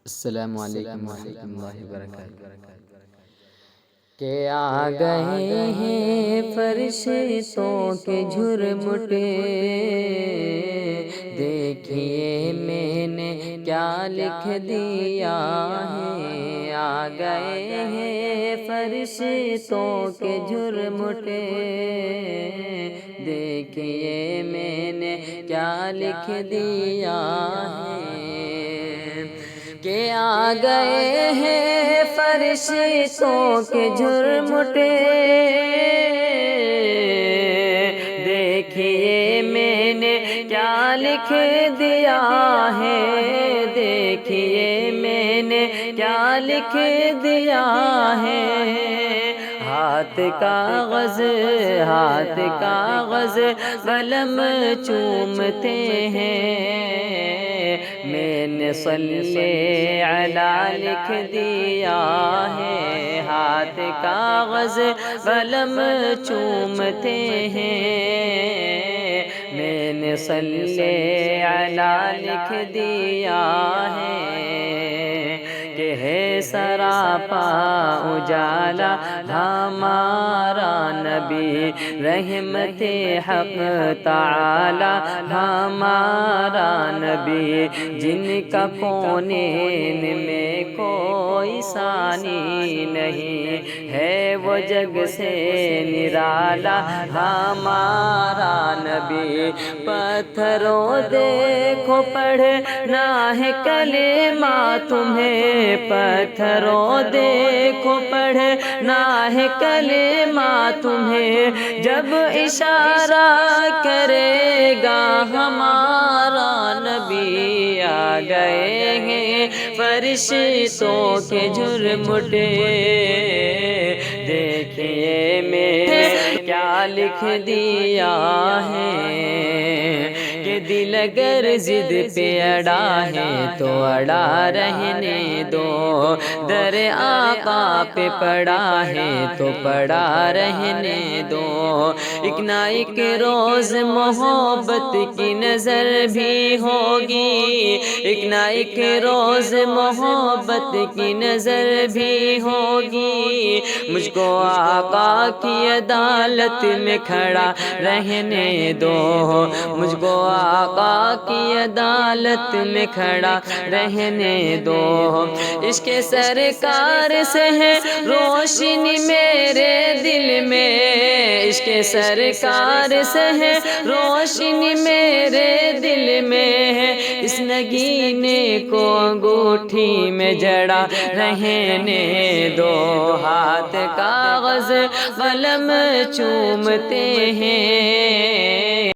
السلام علیکم ورحمۃ اللہ وبرکاتہ۔ کہ آ گئے ہیں فرشتوں کے جھرمٹے، دیکھیے میں نے کیا لکھ دیا ہے۔ آ گئے ہیں فرشتوں کے جھرمٹے، دیکھیے میں نے کیا لکھ دیا ہے۔ کہ آ گئے ہیں فرشتوں کے جھرمٹے، دیکھیے میں نے کیا لکھ دیا ہے۔ دیکھیے میں نے کیا لکھ دیا ہے۔ ہاتھ کاغذ قلم چومتے ہیں، میں نے صلی علی لکھ دیا ہے۔ ہاتھ کاغذ قلم چومتے ہیں، میں نے صلی علی لکھ دیا ہے۔ کہ ہے سراپا اجالا ہمارا نبی، رحمت حق تعالی ہمارا نبی، جن کا کونین میں کوئی ثانی نہیں ہے، وہ جگ سے نرالا ہمارا نبی۔ پتھروں دیکھو پڑھنا ہے کلمہ تمہیں، پتھروں دیکھو پڑھنا ہے کلمہ تمہیں، جب اشارہ کرے گا ہمارا نبی۔ آ گئے ہیں فرشتوں کے جھرمٹے، دیکھیے میں نے کیا لکھ دیا ہے۔ کہ دل اگر ضد پہ اڑا ہے تو اڑا رہنے دو، در آقا پہ پڑا ہے تو پڑا رہنے دو۔ ایک نہ ایک روز محبت کی نظر بھی ہوگی، ایک نہ ایک روز محبت کی نظر بھی ہوگی۔ مجھ کو آقا کی عدالت میں کھڑا رہنے دو، مجھ کو آقا کی عدالت میں کھڑا رہنے دو۔ عشق سرکار سے ہے روشنی میرے دل میں، عشق سرکار سے ہے روشنی میرے دل میں ہے، اس نگینے کو انگوٹھی میں جڑا رہنے دو۔ ہاتھ کاغذ قلم چومتے ہیں،